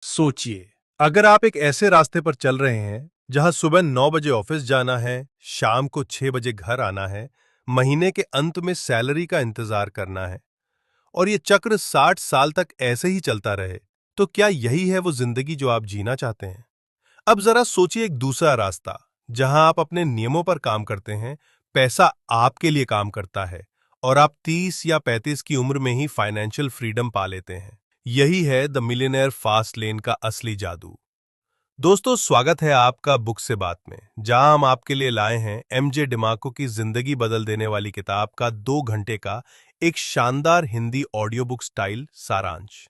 सोचिए, अगर आप एक ऐसे रास्ते पर चल रहे हैं जहां सुबह 9 बजे ऑफिस जाना है, शाम को 6 बजे घर आना है, महीने के अंत में सैलरी का इंतजार करना है और ये चक्र 60 साल तक ऐसे ही चलता रहे, तो क्या यही है वो जिंदगी जो आप जीना चाहते हैं? अब जरा सोचिए एक दूसरा रास्ता, जहां आप अपने नियमों पर काम करते हैं, पैसा आपके लिए काम करता है और आप 30 या 35 की उम्र में ही फाइनेंशियल फ्रीडम पा लेते हैं। यही है द मिलियनेयर फास्ट लेन का असली जादू। दोस्तों, स्वागत है आपका बुक से बात में, जहां हम आपके लिए लाए हैं एमजे डिमाको की जिंदगी बदल देने वाली किताब का 2 घंटे का एक शानदार हिंदी ऑडियो बुक स्टाइल सारांश।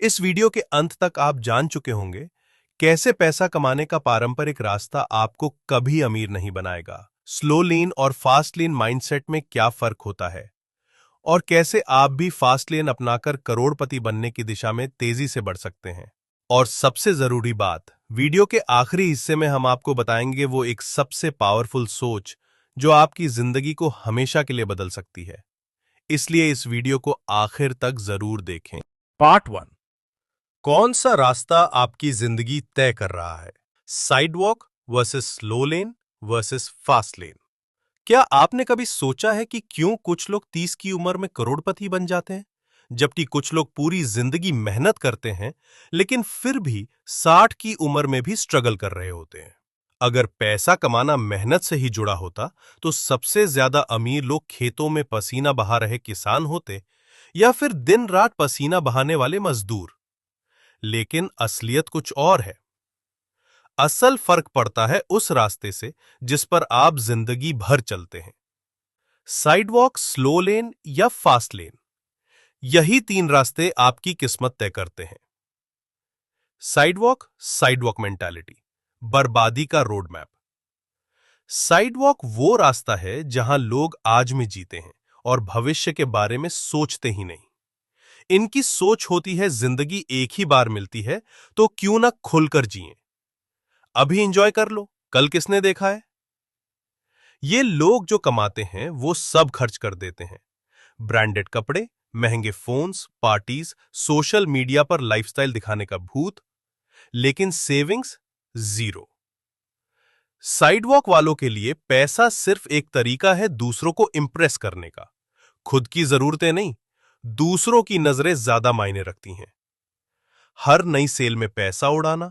इस वीडियो के अंत तक आप जान चुके होंगे कैसे पैसा कमाने का पारंपरिक रास्ता आपको कभी अमीर नहीं बनाएगा, स्लो लेन और फास्ट लेन माइंडसेट में क्या फर्क होता है, और कैसे आप भी फास्ट लेन अपनाकर करोड़पति बनने की दिशा में तेजी से बढ़ सकते हैं। और सबसे जरूरी बात, वीडियो के आखिरी हिस्से में हम आपको बताएंगे वो एक सबसे पावरफुल सोच जो आपकी जिंदगी को हमेशा के लिए बदल सकती है। इसलिए इस वीडियो को आखिर तक जरूर देखें। पार्ट 1। कौन सा रास्ता आपकी जिंदगी तय कर रहा है? साइडवॉक वर्सेस स्लो लेन वर्सेस फास्ट लेन। क्या आपने कभी सोचा है कि क्यों कुछ लोग 30 की उम्र में करोड़पति बन जाते हैं, जबकि कुछ लोग पूरी जिंदगी मेहनत करते हैं लेकिन फिर भी 60 की उम्र में भी स्ट्रगल कर रहे होते हैं? अगर पैसा कमाना मेहनत से ही जुड़ा होता, तो सबसे ज्यादा अमीर लोग खेतों में पसीना बहा रहे किसान होते या फिर दिन रात पसीना बहाने वाले मजदूर। लेकिन असलियत कुछ और है। असल फर्क पड़ता है उस रास्ते से जिस पर आप जिंदगी भर चलते हैं। साइडवॉक, स्लो लेन या फास्ट लेन, यही तीन रास्ते आपकी किस्मत तय करते हैं। साइडवॉक, साइडवॉक मेंटालिटी, बर्बादी का रोड मैप। साइडवॉक वो रास्ता है जहां लोग आज में जीते हैं और भविष्य के बारे में सोचते ही नहीं। इनकी सोच होती है, जिंदगी एक ही बार मिलती है, तो क्यों ना खुलकर जिएं। अभी एंजॉय कर लो, कल किसने देखा है। ये लोग जो कमाते हैं वो सब खर्च कर देते हैं। ब्रांडेड कपड़े, महंगे फोन्स, पार्टीज, सोशल मीडिया पर लाइफस्टाइल दिखाने का भूत, लेकिन सेविंग्स जीरो। साइडवॉक वालों के लिए पैसा सिर्फ एक तरीका है दूसरों को इंप्रेस करने का। खुद की जरूरतें नहीं, दूसरों की नजरें ज्यादा मायने रखती हैं। हर नई सेल में पैसा उड़ाना,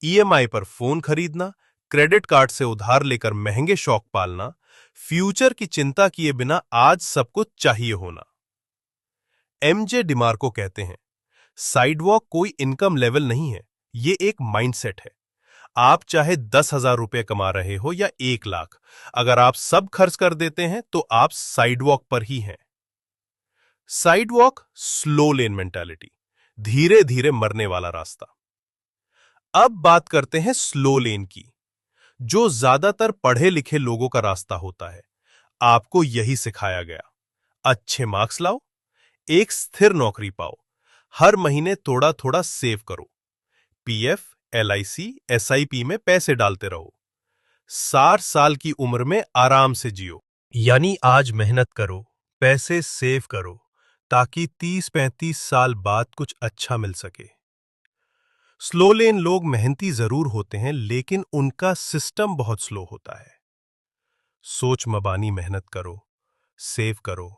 ईएमआई पर फोन खरीदना, क्रेडिट कार्ड से उधार लेकर महंगे शौक पालना, फ्यूचर की चिंता किए बिना आज सब कुछ चाहिए होना। एमजे डिमार्को कहते हैं, साइडवॉक कोई इनकम लेवल नहीं है, ये एक माइंडसेट है। आप चाहे 10,000 रुपए कमा रहे हो या 1 लाख, अगर आप सब खर्च कर देते हैं तो आप साइडवॉक पर ही हैं। साइडवॉक, स्लो लेन मेंटालिटी, धीरे धीरे मरने वाला रास्ता। अब बात करते हैं स्लो लेन की, जो ज्यादातर पढ़े लिखे लोगों का रास्ता होता है। आपको यही सिखाया गया, अच्छे मार्क्स लाओ, एक स्थिर नौकरी पाओ, हर महीने थोड़ा थोड़ा सेव करो, पीएफ, एलआईसी, एसआईपी में पैसे डालते रहो, 60 साल की उम्र में आराम से जियो। यानी आज मेहनत करो, पैसे सेव करो, ताकि 30-35 साल बाद कुछ अच्छा मिल सके। स्लो लेन लोग मेहनती जरूर होते हैं, लेकिन उनका सिस्टम बहुत स्लो होता है। सोच मबानी मेहनत करो, सेव करो,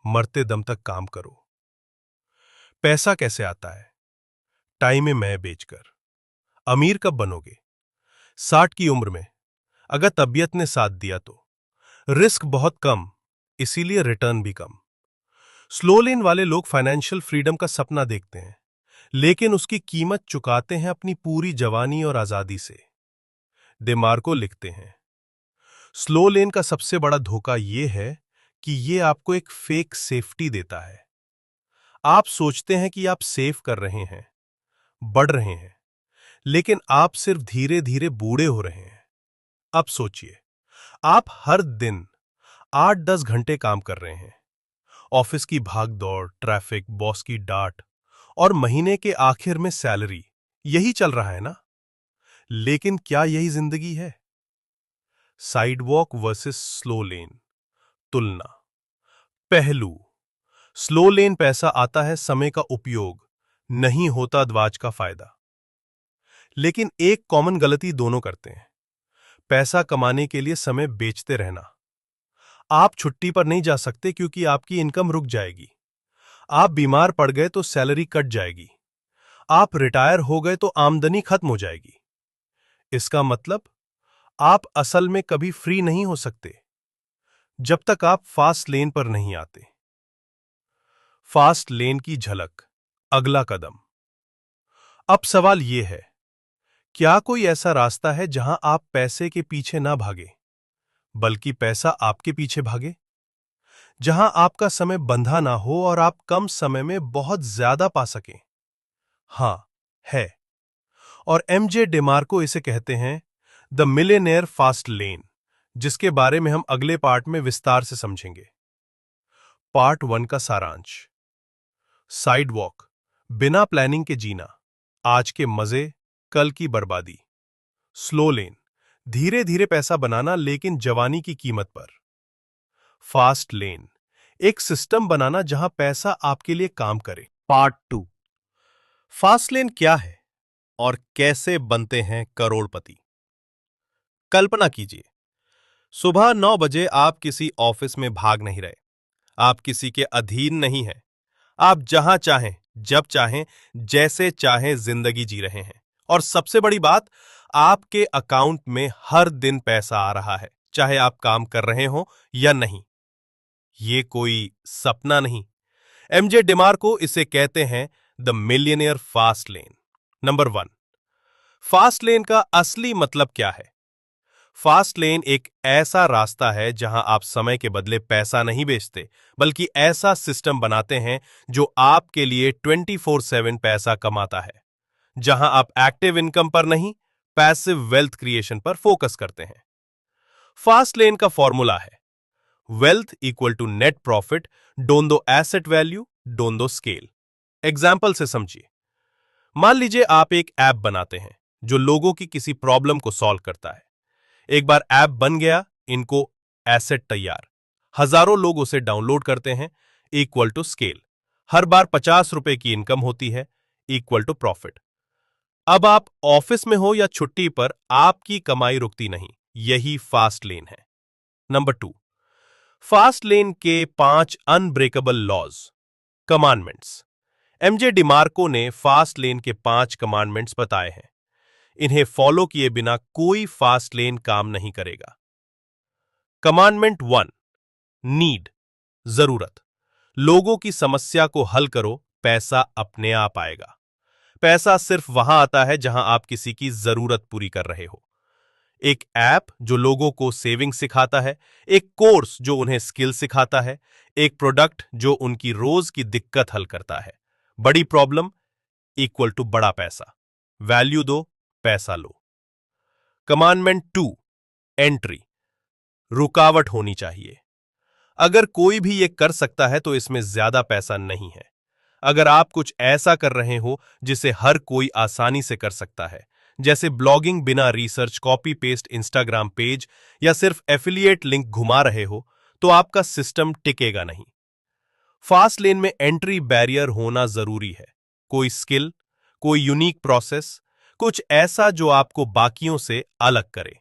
मरते दम तक काम करो। पैसा कैसे आता है? टाइम में मैं बेचकर। अमीर कब बनोगे? 60 की उम्र में, अगर तबीयत ने साथ दिया तो। रिस्क बहुत कम, इसीलिए रिटर्न भी कम। स्लो लेन वाले लोग फाइनेंशियल फ्रीडम का सपना देखते हैं, लेकिन उसकी कीमत चुकाते हैं अपनी पूरी जवानी और आजादी से। डिमार्को लिखते हैं, स्लो लेन का सबसे बड़ा धोखा यह है कि यह आपको एक फेक सेफ्टी देता है। आप सोचते हैं कि आप सेव कर रहे हैं, बढ़ रहे हैं, लेकिन आप सिर्फ धीरे धीरे बूढ़े हो रहे हैं। अब सोचिए, आप हर दिन 8-10 घंटे काम कर रहे हैं, ऑफिस की भाग दौड़, ट्रैफिक, बॉस की डांट और महीने के आखिर में सैलरी, यही चल रहा है ना? लेकिन क्या यही जिंदगी है? साइडवॉक वर्सेस स्लो लेन तुलना। पहलू, स्लो लेन पैसा आता है समय का उपयोग, नहीं होता द्वाज का फायदा। लेकिन एक कॉमन गलती दोनों करते हैं, पैसा कमाने के लिए समय बेचते रहना। आप छुट्टी पर नहीं जा सकते क्योंकि आपकी इनकम रुक जाएगी। आप बीमार पड़ गए तो सैलरी कट जाएगी। आप रिटायर हो गए तो आमदनी खत्म हो जाएगी। इसका मतलब आप असल में कभी फ्री नहीं हो सकते जब तक आप फास्ट लेन पर नहीं आते। फास्ट लेन की झलक, अगला कदम। अब सवाल यह है, क्या कोई ऐसा रास्ता है जहां आप पैसे के पीछे ना भागे बल्कि पैसा आपके पीछे भागे? जहां आपका समय बंधा ना हो और आप कम समय में बहुत ज्यादा पा सकें? हां, है। और एमजे डिमार्को इसे कहते हैं द मिलियनेयर फास्ट लेन, जिसके बारे में हम अगले पार्ट में विस्तार से समझेंगे। पार्ट 1 का सारांश। साइड वॉक, बिना प्लानिंग के जीना, आज के मजे, कल की बर्बादी। स्लो लेन, धीरे धीरे पैसा बनाना लेकिन जवानी की कीमत पर। फास्ट लेन, एक सिस्टम बनाना जहां पैसा आपके लिए काम करे। पार्ट 2, फास्ट लेन क्या है और कैसे बनते हैं करोड़पति। कल्पना कीजिए, सुबह 9 बजे आप किसी ऑफिस में भाग नहीं रहे, आप किसी के अधीन नहीं हैं, आप जहां चाहें, जब चाहें, जैसे चाहें जिंदगी जी रहे हैं। और सबसे बड़ी बात, आपके अकाउंट में हर दिन पैसा आ रहा है, चाहे आप काम कर रहे हो या नहीं। ये कोई सपना नहीं। एमजे डिमार्को इसे कहते हैं the millionaire fast lane. Number 1, fast lane का असली मतलब क्या है? फास्ट लेन एक ऐसा रास्ता है जहां आप समय के बदले पैसा नहीं बेचते, बल्कि ऐसा सिस्टम बनाते हैं जो आपके लिए 24/7 पैसा कमाता है। जहां आप एक्टिव इनकम पर नहीं, पैसिव वेल्थ क्रिएशन पर फोकस करते हैं। फास्ट लेन का फॉर्मूला है wealth equal to net profit डोंदो एसेट वैल्यू डोंदो स्केल। एग्जाम्पल से समझिए। मान लीजिए आप एक ऐप बनाते हैं जो लोगों की किसी प्रॉब्लम को सॉल्व करता है। एक बार ऐप बन गया, इनको एसेट तैयार, हजारों लोग उसे डाउनलोड करते हैं, इक्वल टू स्केल। हर बार 50 रुपए की इनकम होती है, इक्वल टू प्रॉफिट। अब आप ऑफिस में हो या छुट्टी पर, आपकी कमाई रुकती नहीं। यही फास्ट लेन है। नंबर 2, फास्ट लेन के 5 unbreakable laws, commandments. MJ DeMarco ने फास्ट लेन के 5 कमांडमेंट्स बताए हैं। इन्हें फॉलो किए बिना कोई फास्ट लेन काम नहीं करेगा। कमांडमेंट 1, नीड, जरूरत। लोगों की समस्या को हल करो, पैसा अपने आप आएगा। पैसा सिर्फ वहां आता है जहां आप किसी की जरूरत पूरी कर रहे हो। एक ऐप जो लोगों को सेविंग सिखाता है, एक कोर्स जो उन्हें स्किल सिखाता है, एक प्रोडक्ट जो उनकी रोज की दिक्कत हल करता है। बड़ी प्रॉब्लम इक्वल टू बड़ा पैसा। वैल्यू दो, पैसा लो। कमांडमेंट 2, एंट्री, रुकावट होनी चाहिए। अगर कोई भी ये कर सकता है तो इसमें ज्यादा पैसा नहीं है। अगर आप कुछ ऐसा कर रहे हो जिसे हर कोई आसानी से कर सकता है, जैसे ब्लॉगिंग बिना research, copy paste Instagram page या सिर्फ एफिलिएट लिंक घुमा रहे हो, तो आपका सिस्टम टिकेगा नहीं। फास्ट लेन में एंट्री बैरियर होना जरूरी है। कोई स्किल, कोई यूनिक प्रोसेस, कुछ ऐसा जो आपको बाकियों से अलग करे।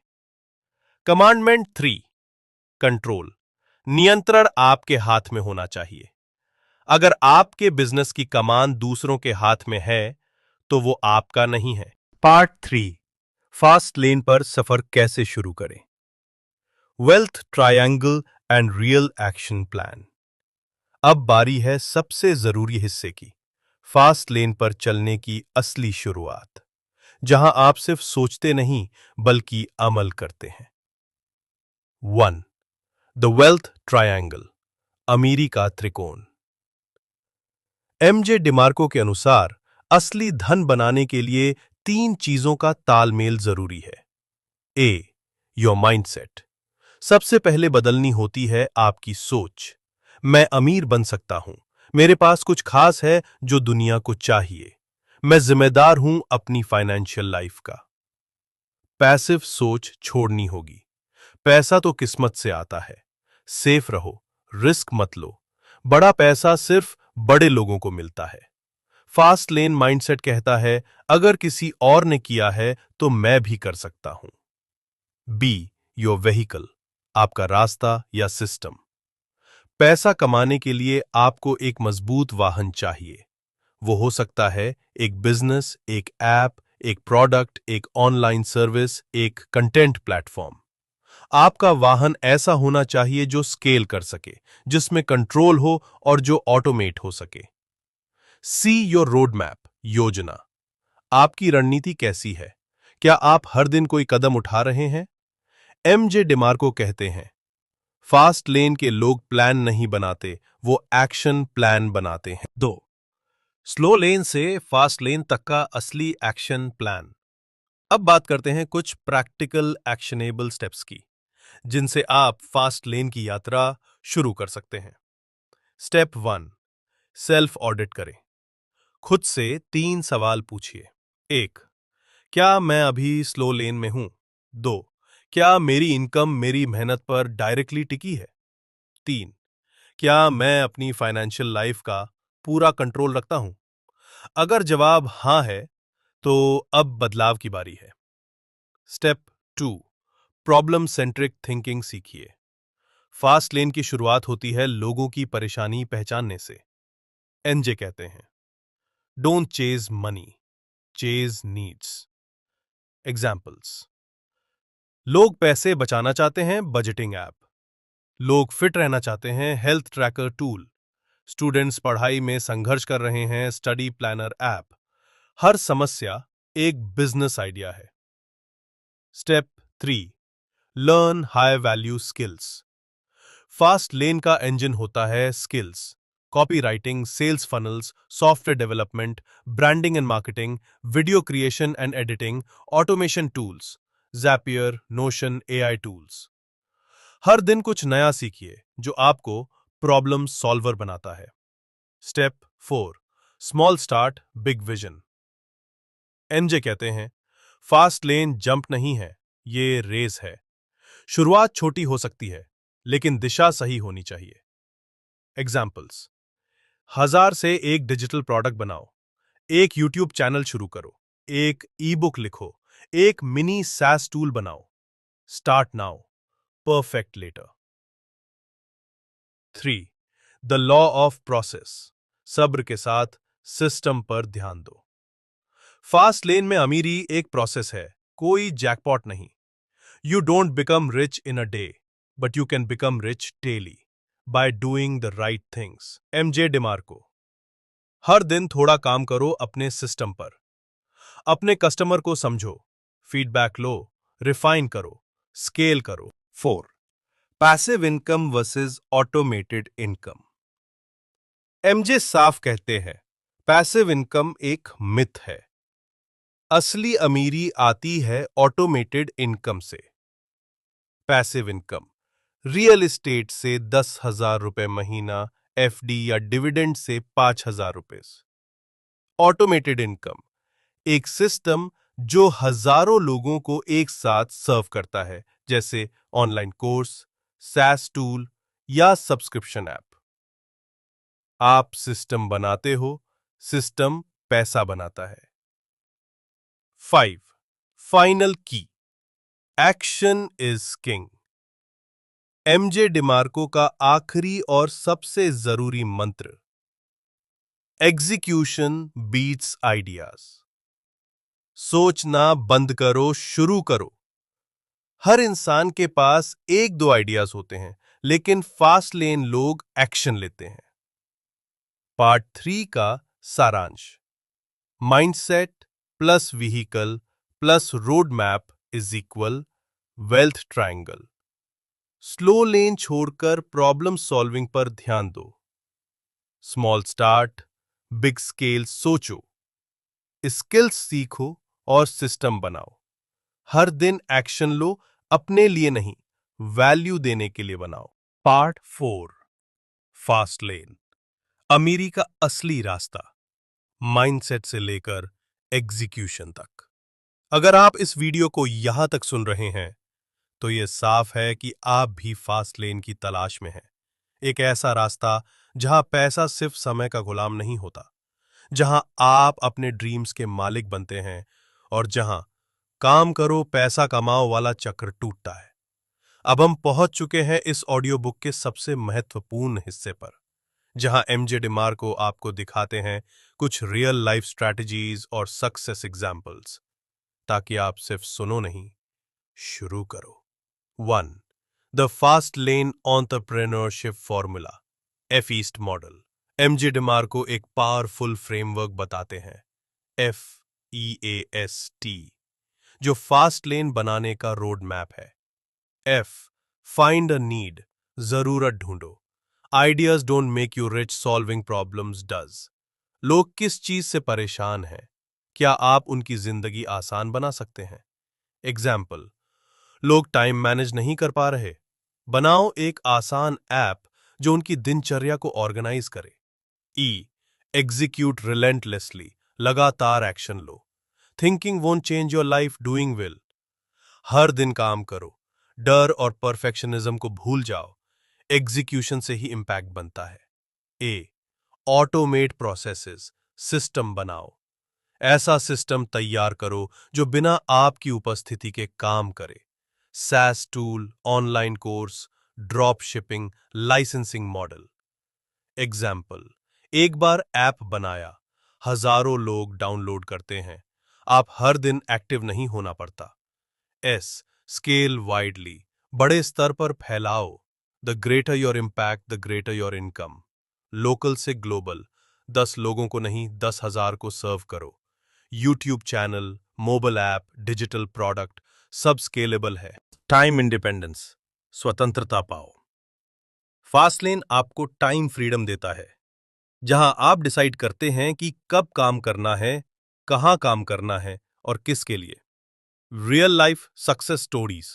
कमांडमेंट 3, कंट्रोल, नियंत्रण आपके हाथ में होना चाहिए। अगर आपके बिजनेस की कमान दूसरों के हाथ में है तो वो आपका नहीं है। पार्ट 3, फास्ट लेन पर सफर कैसे शुरू करें। Wealth triangle and real action plan. अब बारी है सबसे जरूरी हिस्से की, फास्ट लेन पर चलने की असली शुरुआत, जहां आप सिर्फ सोचते नहीं बल्कि अमल करते हैं। 1, द वेल्थ ट्रायंगल, अमीरी का त्रिकोण। एमजे डिमार्को के अनुसार असली धन बनाने के लिए 3 चीजों का तालमेल जरूरी है। ए, योर माइंडसेट। सबसे पहले बदलनी होती है आपकी सोच। मैं अमीर बन सकता हूं, मेरे पास कुछ खास है जो दुनिया को चाहिए, मैं जिम्मेदार हूं अपनी फाइनेंशियल लाइफ का। पैसिव सोच छोड़नी होगी। पैसा तो किस्मत से आता है, सेफ रहो, रिस्क मत लो। बड़ा पैसा सिर्फ बड़े लोगों को मिलता है। फास्ट लेन माइंडसेट कहता है, अगर किसी और ने किया है तो मैं भी कर सकता हूं। बी, योर व्हीकल, आपका रास्ता या सिस्टम। पैसा कमाने के लिए आपको एक मजबूत वाहन चाहिए। वो हो सकता है एक बिजनेस, एक ऐप, एक प्रोडक्ट, एक ऑनलाइन सर्विस, एक कंटेंट प्लेटफॉर्म। आपका वाहन ऐसा होना चाहिए जो स्केल कर सके, जिसमें कंट्रोल हो और जो ऑटोमेट हो सके। सी योर रोड मैप, योजना। आपकी रणनीति कैसी है? क्या आप हर दिन कोई कदम उठा रहे हैं? एमजे डिमार्को कहते हैं, फास्ट लेन के लोग प्लान नहीं बनाते, वो एक्शन प्लान बनाते हैं। दो, स्लो लेन से फास्ट लेन तक का असली एक्शन प्लान। अब बात करते हैं कुछ प्रैक्टिकल एक्शनेबल स्टेप्स की, जिनसे आप फास्ट लेन की यात्रा शुरू कर सकते हैं। स्टेप 1, सेल्फ ऑडिट करें। खुद से 3 सवाल पूछिए। 1, क्या मैं अभी स्लो लेन में हूं? 2, क्या मेरी इनकम मेरी मेहनत पर डायरेक्टली टिकी है? 3, क्या मैं अपनी फाइनेंशियल लाइफ का पूरा कंट्रोल रखता हूं? अगर जवाब हां है, तो अब बदलाव की बारी है। स्टेप 2, प्रॉब्लम सेंट्रिक थिंकिंग सीखिए। फास्ट लेन की शुरुआत होती है लोगों की परेशानी पहचानने से। एनजे कहते हैं, don't chase money, chase needs. Examples, लोग पैसे बचाना चाहते हैं, बजटिंग ऐप। लोग फिट रहना चाहते हैं, हेल्थ ट्रैकर टूल। स्टूडेंट्स पढ़ाई में संघर्ष कर रहे हैं, स्टडी प्लानर ऐप। हर समस्या एक बिजनेस आइडिया है। Step 3, learn high value skills. Fast lane का इंजन होता है skills. Copywriting, sales funnels, software development, branding and marketing, video creation and editing, automation tools, Zapier, Notion, AI tools. हर दिन कुछ नया सीखिए जो आपको प्रॉब्लम सॉल्वर बनाता है। Step 4, small start big vision. MJ कहते हैं, फास्ट लेन जंप नहीं है, ये रेस है। शुरुआत छोटी हो सकती है, लेकिन दिशा सही होनी चाहिए। एग्जाम्पल्स, 1000 से एक डिजिटल प्रोडक्ट बनाओ, एक यूट्यूब चैनल शुरू करो, एक ई बुक लिखो, एक मिनी सैस टूल बनाओ। Start now, perfect later. 3, the law of process, सब्र के साथ सिस्टम पर ध्यान दो। फास्ट लेन में अमीरी एक प्रोसेस है, कोई जैकपॉट नहीं। You don't become rich in a day, but you can become rich daily by doing the right things. MJ DeMarco. हर दिन थोड़ा काम करो अपने सिस्टम पर। अपने कस्टमर को समझो, फीडबैक लो, रिफाइन करो, स्केल करो। 4, passive income versus automated income. MJ साफ कहते हैं, पैसिव इनकम एक मिथ है। असली अमीरी आती है ऑटोमेटेड इनकम से। पैसिव इनकम, रियल एस्टेट से 10,000 रुपए महीना, एफडी या डिविडेंड से 5,000 रुपए। ऑटोमेटेड इनकम, एक सिस्टम जो हजारों लोगों को एक साथ सर्व करता है, जैसे ऑनलाइन कोर्स, सैस टूल या सब्सक्रिप्शन ऐप। आप सिस्टम बनाते हो, सिस्टम पैसा बनाता है। 5, final key, action is king. MJ DeMarco का आखिरी और सबसे जरूरी मंत्र, एग्जीक्यूशन बीट्स आइडियाज। सोचना बंद करो, शुरू करो। हर इंसान के पास एक दो आइडियाज होते हैं, लेकिन फास्ट लेन लोग एक्शन लेते हैं। पार्ट 3 का सारांश, mindset plus vehicle plus road map is equal wealth triangle. Slow लेन छोड़कर प्रॉब्लम सॉल्विंग पर ध्यान दो। स्मॉल स्टार्ट, बिग स्केल सोचो, स्किल्स सीखो और सिस्टम बनाओ। हर दिन एक्शन लो, अपने लिए नहीं, वैल्यू देने के लिए बनाओ। पार्ट 4, फास्ट लेन, अमीरी का असली रास्ता, माइंडसेट से लेकर एग्जीक्यूशन तक। अगर आप इस वीडियो को यहां तक सुन रहे हैं, तो यह साफ है कि आप भी फास्ट लेन की तलाश में हैं। एक ऐसा रास्ता जहां पैसा सिर्फ समय का गुलाम नहीं होता, जहां आप अपने ड्रीम्स के मालिक बनते हैं और जहां काम करो पैसा कमाओ वाला चक्र टूटता है। अब हम पहुंच चुके हैं इस ऑडियो बुक के सबसे महत्वपूर्ण हिस्से पर, जहां एमजे डिमार्को आपको दिखाते हैं कुछ रियल लाइफ स्ट्रैटेजीज और सक्सेस एग्जाम्पल्स, ताकि आप सिर्फ सुनो नहीं, शुरू करो। 1. The fast lane entrepreneurship formula, F east model. MJ DeMarco एक पावरफुल फ्रेमवर्क बताते हैं, FEAST, जो फास्ट लेन बनाने का रोड मैप है। F, फाइंड अ नीड, जरूरत ढूंढो। Ideas don't make you rich, solving problems does. लोग किस चीज से परेशान हैं? क्या आप उनकी जिंदगी आसान बना सकते हैं? एग्जाम्पल, लोग टाइम मैनेज नहीं कर पा रहे, बनाओ एक आसान ऐप जो उनकी दिनचर्या को ऑर्गेनाइज करे। E, एग्जीक्यूट रिलेंटलेसली, लगातार एक्शन लो। Thinking won't change your life, doing will. हर दिन काम करो, डर और परफेक्शनिज्म को भूल जाओ, एग्जीक्यूशन से ही इंपैक्ट बनता है। ए, ऑटोमेट प्रोसेसेस, सिस्टम बनाओ। ऐसा सिस्टम तैयार करो जो बिना आपकी उपस्थिति के काम करे। SaaS tool, online course, drop shipping, licensing model. Example, एक बार ऐप बनाया, हजारों लोग डाउनलोड करते हैं, आप हर दिन एक्टिव नहीं होना पड़ता। एस, स्केल वाइडली, बड़े स्तर पर फैलाओ। The greater your impact the greater your income. Local से ग्लोबल, 10 लोगों को नहीं 10,000 को सर्व करो। YouTube channel, mobile app, digital product, सब स्केलेबल है। टाइम इंडिपेंडेंस, स्वतंत्रता पाओ। फास्ट लेन आपको टाइम फ्रीडम देता है, जहां आप डिसाइड करते हैं कि कब काम करना है, कहां काम करना है और किसके लिए। Real life success stories,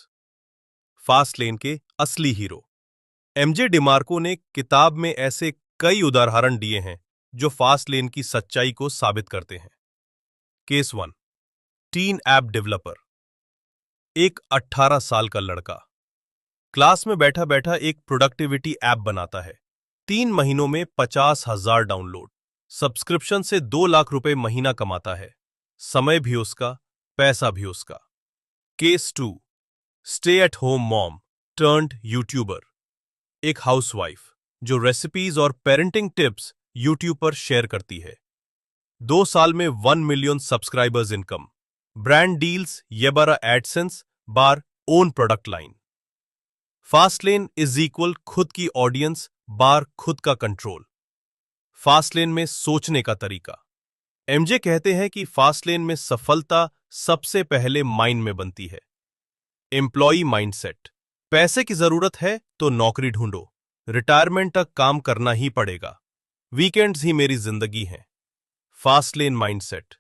fast lane के असली हीरो। एमजे डिमार्को ने किताब में ऐसे कई उदाहरण दिए हैं जो फास्ट लेन की सच्चाई को साबित करते हैं। Case 1, tin app developer. एक 18 साल का लड़का क्लास में बैठा बैठा एक प्रोडक्टिविटी ऐप बनाता है। 3 महीनों में 50,000 डाउनलोड, सब्सक्रिप्शन से 2 लाख रुपए महीना कमाता है। समय भी उसका, पैसा भी उसका। Case 2, stay at home mom turned YouTuber. एक हाउसवाइफ जो रेसिपीज और पेरेंटिंग टिप्स यूट्यूब पर शेयर करती है। 2 साल में 1 million subscribers income, brand deals, ये बारा एडसेंस बार own product line. Fastlane is equal खुद की ऑडियंस बार खुद का कंट्रोल। फास्टलेन में सोचने का तरीका। एमजे कहते हैं कि फास्टलेन में सफलता सबसे पहले माइंड में बनती है। एम्प्लॉई माइंडसेट, पैसे की जरूरत है तो नौकरी ढूंढो, रिटायरमेंट तक काम करना ही पड़ेगा, वीकेंड्स ही मेरी जिंदगी हैं। फास्टलेन माइंडसेट,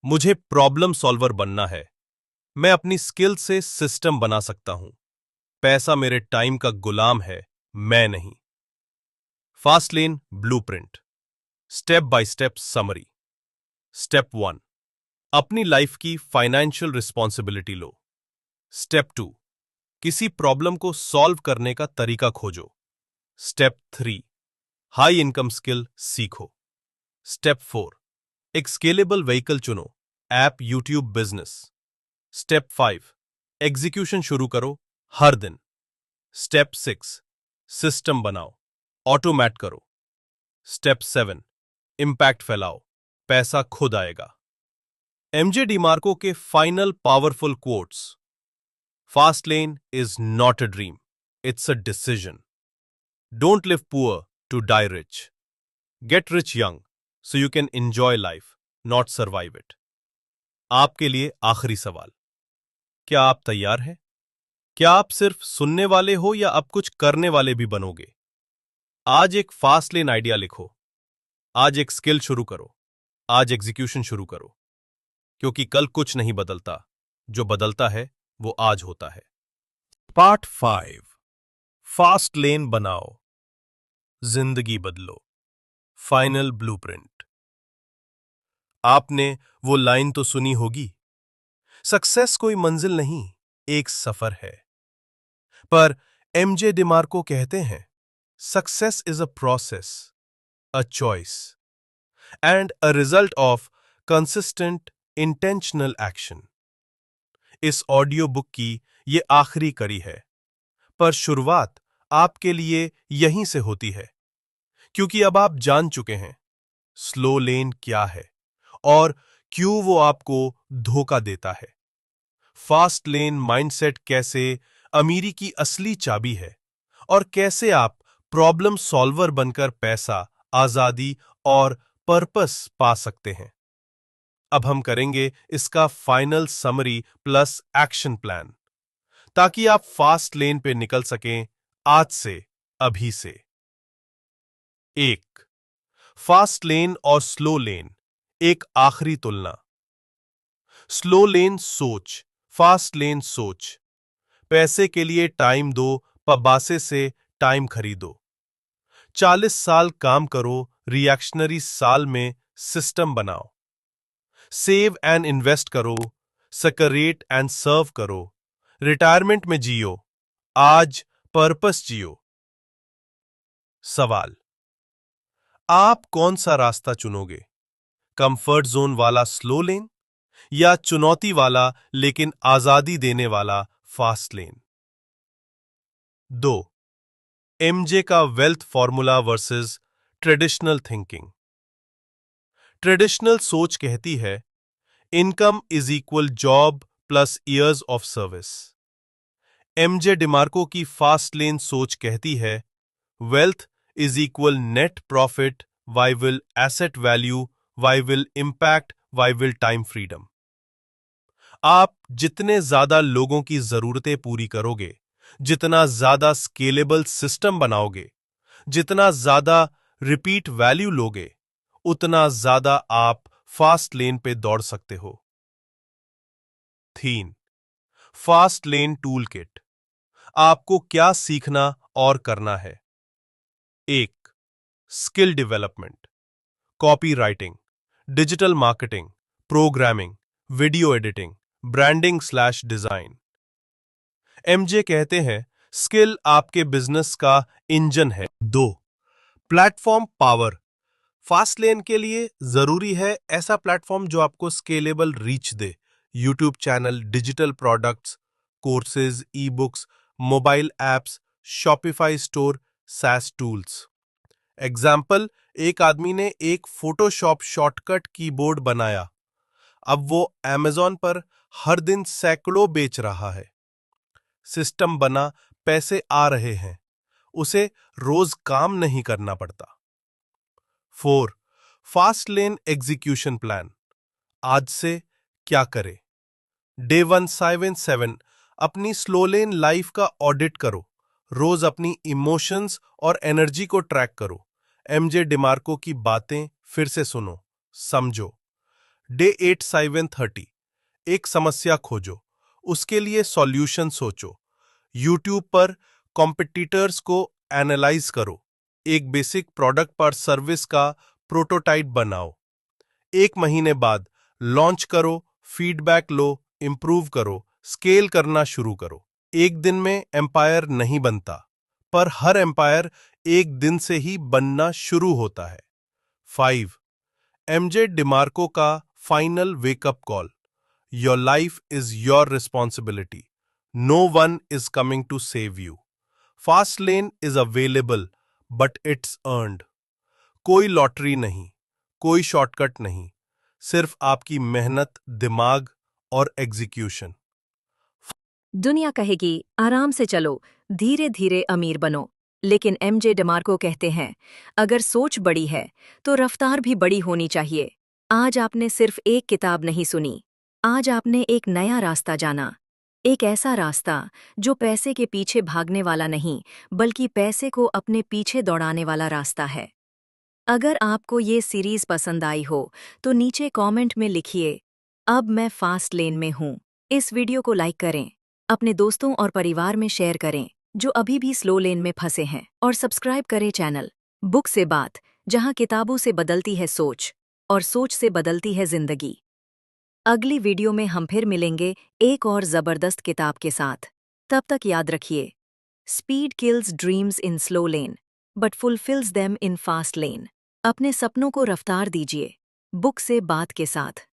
मुझे प्रॉब्लम सॉल्वर बनना है, मैं अपनी स्किल से सिस्टम बना सकता हूं, पैसा मेरे टाइम का गुलाम है, मैं नहीं। Fastlane blueprint, step by step summary. Step 1, अपनी लाइफ की फाइनेंशियल रिस्पॉन्सिबिलिटी लो। स्टेप 2, किसी प्रॉब्लम को सॉल्व करने का तरीका खोजो। स्टेप 3, हाई इनकम स्किल सीखो। स्टेप 4, एक स्केलेबल व्हीकल चुनो, app, YouTube, business. Step 5, execution शुरू करो हर दिन। स्टेप 6, सिस्टम बनाओ, ऑटोमेट करो। स्टेप 7, इंपैक्ट फैलाओ, पैसा खुद आएगा। एमजे डिमार्को के final powerful quotes. Fast lane is not a dream, it's a decision. Don't live poor to die rich. Get rich young so you can enjoy life, not survive it. आपके लिए आखिरी सवाल, क्या आप तैयार हैं? क्या आप सिर्फ सुनने वाले हो या अब कुछ करने वाले भी बनोगे? आज एक फास्ट लेन आइडिया लिखो, आज एक स्किल शुरू करो, आज एग्जीक्यूशन शुरू करो, क्योंकि कल कुछ नहीं बदलता, जो बदलता है वो आज होता है। पार्ट 5, फास्ट लेन बनाओ, जिंदगी बदलो, फाइनल ब्लूप्रिंट। आपने वो लाइन तो सुनी होगी, सक्सेस कोई मंजिल नहीं, एक सफर है। पर एमजे डिमार्को कहते हैं, success is a process, a choice, and a result of consistent intentional action. इस ऑडियो बुक की ये आखिरी कड़ी है, पर शुरुआत आपके लिए यहीं से होती है, क्योंकि अब आप जान चुके हैं स्लो लेन क्या है और क्यों वो आपको धोखा देता है। फास्ट लेन माइंडसेट कैसे अमीरी की असली चाबी है और कैसे आप प्रॉब्लम सॉल्वर बनकर पैसा, आजादी और पर्पस पा सकते हैं। अब हम करेंगे इसका final summary plus action plan, ताकि आप फास्ट लेन पे निकल सकें आज से, अभी से। एक, फास्ट लेन और स्लो लेन, एक आखिरी तुलना। स्लो लेन सोच, फास्ट लेन सोच। पैसे के लिए टाइम दो, पबासे से टाइम खरीदो। 40 साल काम करो, रिएक्शनरी साल में सिस्टम बनाओ। सेव एंड इन्वेस्ट करो, सेक्रेट एंड सर्व करो। रिटायरमेंट में जियो, आज पर्पस जियो। सवाल, आप कौन सा रास्ता चुनोगे? कंफर्ट जोन वाला स्लो लेन या चुनौती वाला लेकिन आजादी देने वाला फास्ट लेन? 2. एमजे का wealth formula versus traditional thinking. Traditional सोच कहती है income is equal job plus years of service. MJ DeMarco की फास्ट लेन सोच कहती है wealth is equal net profit why will asset value why will impact why will time freedom. आप जितने ज्यादा लोगों की जरूरतें पूरी करोगे, जितना ज्यादा स्केलेबल सिस्टम बनाओगे, जितना ज्यादा रिपीट वैल्यू लोगे, उतना ज्यादा आप फास्ट लेन पे दौड़ सकते हो। 3. Fast lane tool kit. आपको क्या सीखना और करना है? 1. Skill development, copy writing, digital marketing, programming, video editing, branding slash design. MJ कहते हैं स्किल आपके बिजनेस का इंजन है। 2. Platform power. फास्ट लेन के लिए जरूरी है ऐसा प्लेटफॉर्म जो आपको स्केलेबल रीच दे। YouTube channel, digital products, courses, e books, mobile apps, Shopify store, SaaS tools. Example, एक आदमी ने एक फोटोशॉप शॉर्टकट कीबोर्ड बनाया, अब वो अमेजॉन पर हर दिन सैकड़ों बेच रहा है। सिस्टम बना, पैसे आ रहे हैं, उसे रोज काम नहीं करना पड़ता। 4. Fast lane execution plan. आज से क्या करें? डे 177 अपनी स्लो लेन लाइफ का ऑडिट करो। रोज अपनी इमोशंस और एनर्जी को ट्रैक करो। एमजे डिमार्को की बातें फिर से सुनो, समझो। डे 8730 एक समस्या खोजो, उसके लिए सॉल्यूशन सोचो। यूट्यूब पर कॉम्पिटिटर्स को एनालाइज करो। एक बेसिक प्रोडक्ट पर सर्विस का प्रोटोटाइप बनाओ। 1 महीने बाद लॉन्च करो, फीडबैक लो, इंप्रूव करो, स्केल करना शुरू करो। एक दिन में एम्पायर नहीं बनता, पर हर एम्पायर एक दिन से ही बनना शुरू होता है। 5. एमजे डिमार्को का final wake up call. Your life is your responsibility, no one is coming to save you. Fast lane is available but it's earned. कोई लॉटरी नहीं, कोई शॉर्टकट नहीं, सिर्फ आपकी मेहनत, दिमाग और एग्जीक्यूशन। दुनिया कहेगी आराम से चलो, धीरे धीरे अमीर बनो, लेकिन एमजे डिमार्को कहते हैं अगर सोच बड़ी है तो रफ्तार भी बड़ी होनी चाहिए। आज आपने सिर्फ एक किताब नहीं सुनी, आज आपने एक नया रास्ता जाना। एक ऐसा रास्ता जो पैसे के पीछे भागने वाला नहीं, बल्कि पैसे को अपने पीछे दौड़ाने वाला रास्ता है। अगर आपको ये सीरीज पसंद आई हो तो नीचे कमेंट में लिखिए अब मैं फास्ट लेन में हूँ। इस वीडियो को लाइक करें, अपने दोस्तों और परिवार में शेयर करें जो अभी भी स्लो लेन में फंसे हैं, और सब्सक्राइब करें चैनल बुक से बात, जहां किताबों से बदलती है सोच और सोच से बदलती है जिंदगी। अगली वीडियो में हम फिर मिलेंगे एक और जबरदस्त किताब के साथ। तब तक याद रखिए, speed kills dreams in slow lane but fulfils them in fast lane. अपने सपनों को रफ्तार दीजिए। बुक से बात के साथ।